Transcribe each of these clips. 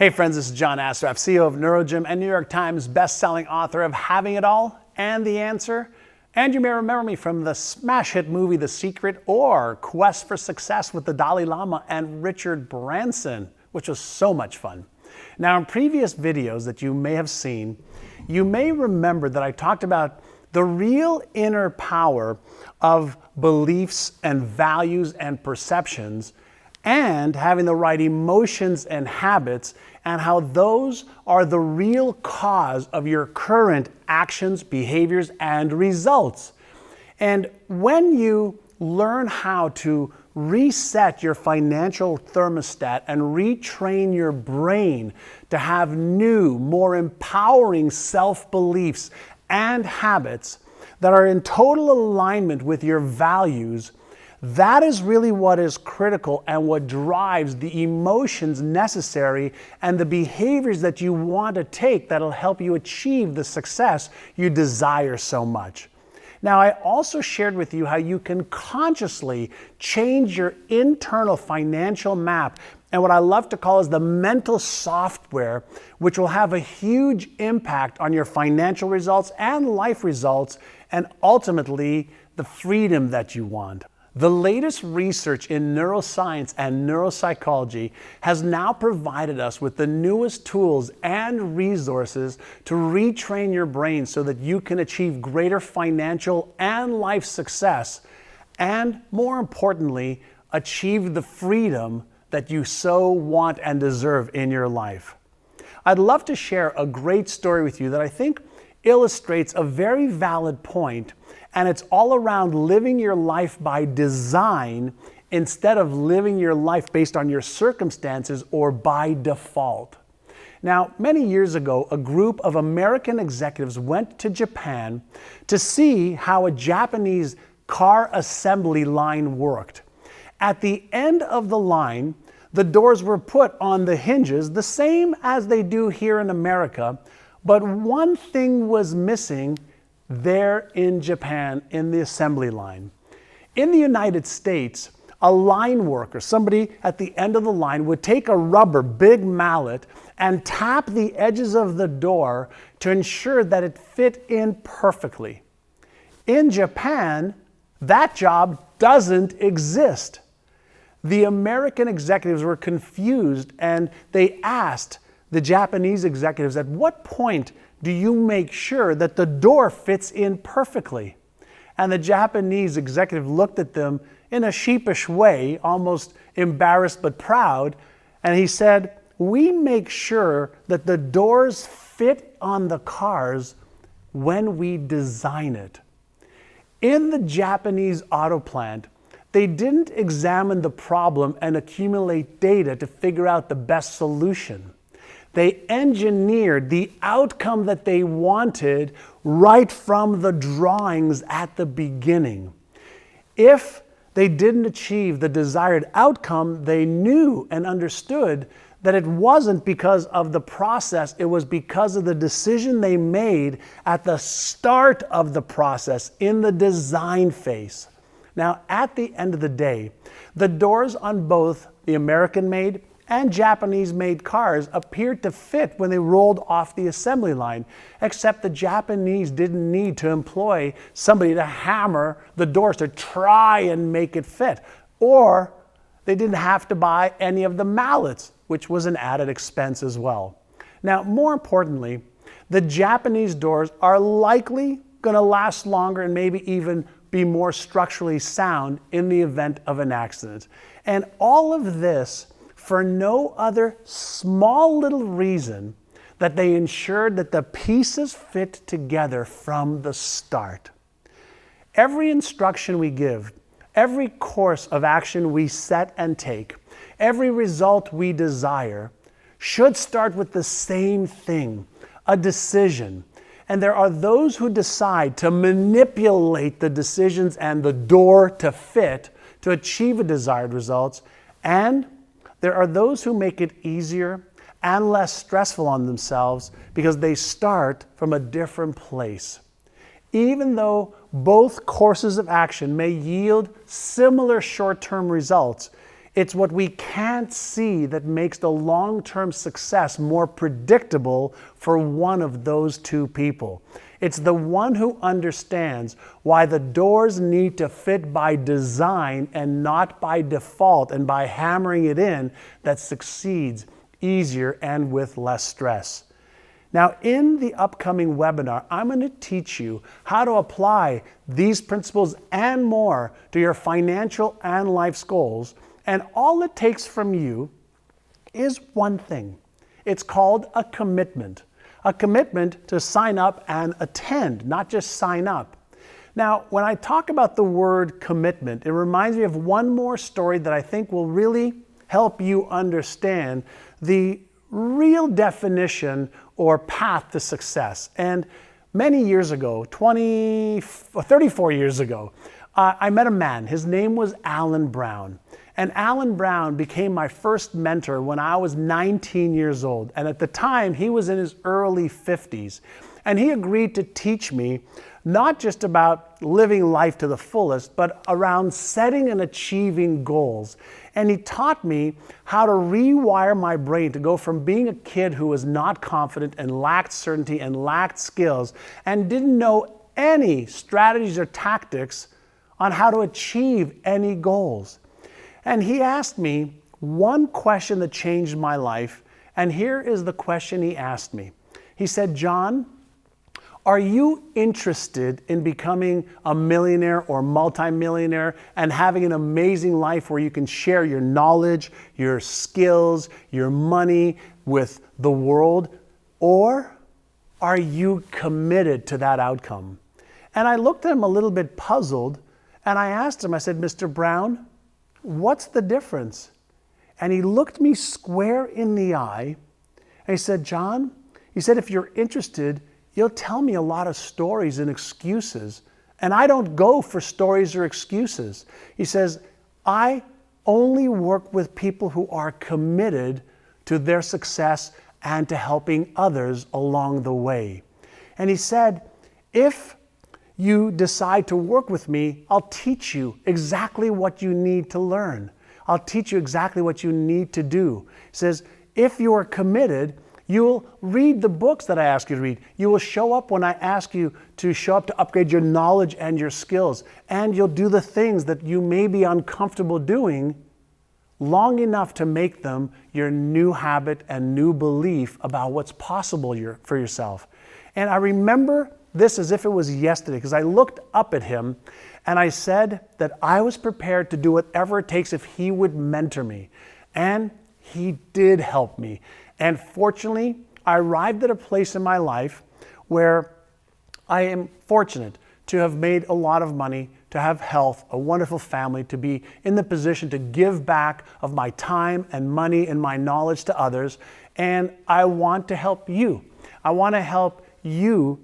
Hey friends, this is John Assaraf, CEO of NeuroGym and New York Times best-selling author of Having It All and The Answer. And you may remember me from the smash hit movie The Secret or Quest for Success with the Dalai Lama and Richard Branson, which was so much fun. Now, in previous videos that you may have seen, you may remember that I talked about the real inner power of beliefs and values and perceptions and having the right emotions and habits, and how those are the real cause of your current actions, behaviors, and results. And when you learn how to reset your financial thermostat and retrain your brain to have new, more empowering self-beliefs and habits that are in total alignment with your values, that is really what is critical and what drives the emotions necessary and the behaviors that you want to take that'll help you achieve the success you desire so much. Now, I also shared with you how you can consciously change your internal financial map and what I love to call is the mental software, which will have a huge impact on your financial results and life results, and ultimately the freedom that you want. The latest research in neuroscience and neuropsychology has now provided us with the newest tools and resources to retrain your brain so that you can achieve greater financial and life success, and more importantly, achieve the freedom that you so want and deserve in your life. I'd love to share a great story with you that I think illustrates a very valid point, and it's all around living your life by design instead of living your life based on your circumstances or by default. Now, many years ago, a group of American executives went to Japan to see how a Japanese car assembly line worked. At the end of the line, the doors were put on the hinges, the same as they do here in America, but one thing was missing there in Japan in the assembly line. In the United States, a line worker, somebody at the end of the line, would take a rubber big mallet and tap the edges of the door to ensure that it fit in perfectly. In Japan, that job doesn't exist. The American executives were confused and they asked the Japanese executives, at what point do you make sure that the door fits in perfectly? And the Japanese executive looked at them in a sheepish way, almost embarrassed but proud, and he said, "We make sure that the doors fit on the cars when we design it." In the Japanese auto plant, they didn't examine the problem and accumulate data to figure out the best solution. They engineered the outcome that they wanted right from the drawings at the beginning. If they didn't achieve the desired outcome, they knew and understood that it wasn't because of the process, it was because of the decision they made at the start of the process in the design phase. Now, at the end of the day, the doors on both the American-made and Japanese-made cars appeared to fit when they rolled off the assembly line, except the Japanese didn't need to employ somebody to hammer the doors to try and make it fit, or they didn't have to buy any of the mallets, which was an added expense as well. Now, more importantly, the Japanese doors are likely going to last longer and maybe even be more structurally sound in the event of an accident. And all of this for no other small little reason that they ensured that the pieces fit together from the start. Every instruction we give, every course of action we set and take, every result we desire should start with the same thing, a decision. And there are those who decide to manipulate the decisions and the door to fit to achieve a desired result, and there are those who make it easier and less stressful on themselves because they start from a different place. Even though both courses of action may yield similar short-term results, It's what we can't see that makes the long-term success more predictable for one of those two people. It's the one who understands why the doors need to fit by design and not by default and by hammering it in that succeeds easier and with less stress. Now, in the upcoming webinar, I'm going to teach you how to apply these principles and more to your financial and life's goals. And all it takes from you is one thing. It's called a commitment. A commitment to sign up and attend, not just sign up. Now, when I talk about the word commitment, it reminds me of one more story that I think will really help you understand the real definition or path to success. And many years ago, 34 years ago, I met a man. His name was Alan Brown. And Alan Brown became my first mentor when I was 19 years old. And at the time, he was in his early 50s. And he agreed to teach me not just about living life to the fullest, but around setting and achieving goals. And he taught me how to rewire my brain to go from being a kid who was not confident and lacked certainty and lacked skills and didn't know any strategies or tactics on how to achieve any goals. And he asked me one question that changed my life, and here is the question he asked me. He said, "John, are you interested in becoming a millionaire or multimillionaire and having an amazing life where you can share your knowledge, your skills, your money with the world? Or are you committed to that outcome?" And I looked at him a little bit puzzled, and I asked him, I said, "Mr. Brown, what's the difference?" And he looked me square in the eye, and he said, "John," he said, "if you're interested, you'll tell me a lot of stories and excuses, and I don't go for stories or excuses." He says, "I only work with people who are committed to their success and to helping others along the way." And he said, "If you decide to work with me, I'll teach you exactly what you need to learn. I'll teach you exactly what you need to do." He says, "If you are committed, you'll read the books that I ask you to read. You will show up when I ask you to show up to upgrade your knowledge and your skills. And you'll do the things that you may be uncomfortable doing long enough to make them your new habit and new belief about what's possible for yourself." And I remember this as if it was yesterday, because I looked up at him and I said that I was prepared to do whatever it takes if he would mentor me. And he did help me. And fortunately, I arrived at a place in my life where I am fortunate to have made a lot of money, to have health, a wonderful family, to be in the position to give back of my time and money and my knowledge to others. And I want to help you. I want to help you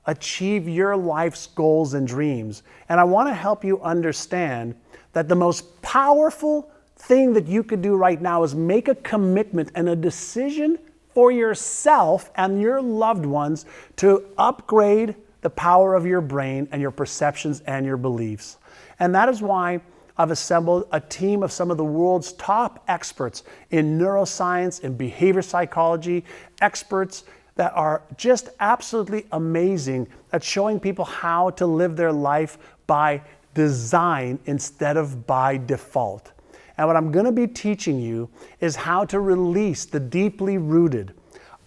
achieve your life's goals and dreams. And I want to help you understand that the most powerful thing that you could do right now is make a commitment and a decision for yourself and your loved ones to upgrade the power of your brain and your perceptions and your beliefs. And that is why I've assembled a team of some of the world's top experts in neuroscience and behavior psychology, experts that are just absolutely amazing at showing people how to live their life by design instead of by default. And what I'm going to be teaching you is how to release the deeply rooted,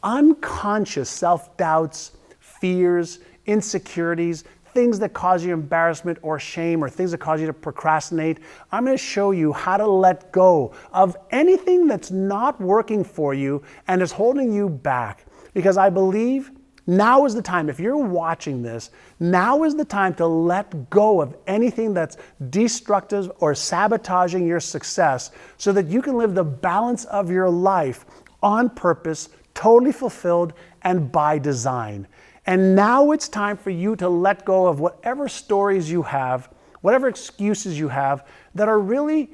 unconscious self-doubts, fears, insecurities, things that cause you embarrassment or shame or things that cause you to procrastinate. I'm going to show you how to let go of anything that's not working for you and is holding you back. Because I believe now is the time, if you're watching this, now is the time to let go of anything that's destructive or sabotaging your success so that you can live the balance of your life on purpose, totally fulfilled, and by design. And now it's time for you to let go of whatever stories you have, whatever excuses you have that are really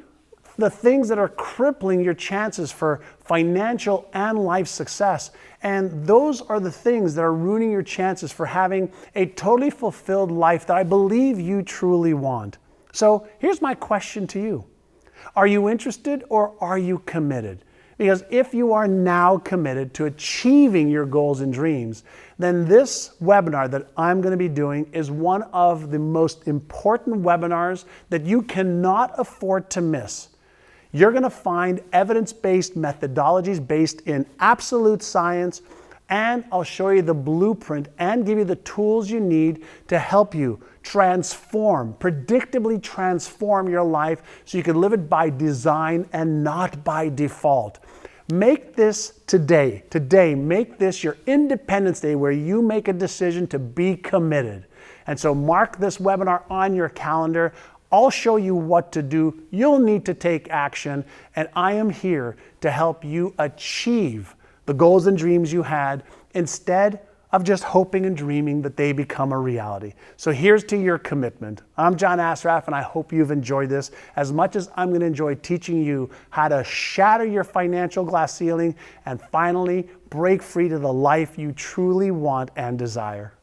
the things that are crippling your chances for financial and life success. And those are the things that are ruining your chances for having a totally fulfilled life that I believe you truly want. So here's my question to you. Are you interested or are you committed? Because if you are now committed to achieving your goals and dreams, then this webinar that I'm going to be doing is one of the most important webinars that you cannot afford to miss. You're going to find evidence-based methodologies based in absolute science, and I'll show you the blueprint and give you the tools you need to help you predictably transform your life so you can live it by design and not by default. Make this today, make this your Independence Day where you make a decision to be committed. And so mark this webinar on your calendar. I'll show you what to do. You'll need to take action, and I am here to help you achieve the goals and dreams you had instead of just hoping and dreaming that they become a reality. So here's to your commitment. I'm John Assaraf, and I hope you've enjoyed this as much as I'm going to enjoy teaching you how to shatter your financial glass ceiling and finally break free to the life you truly want and desire.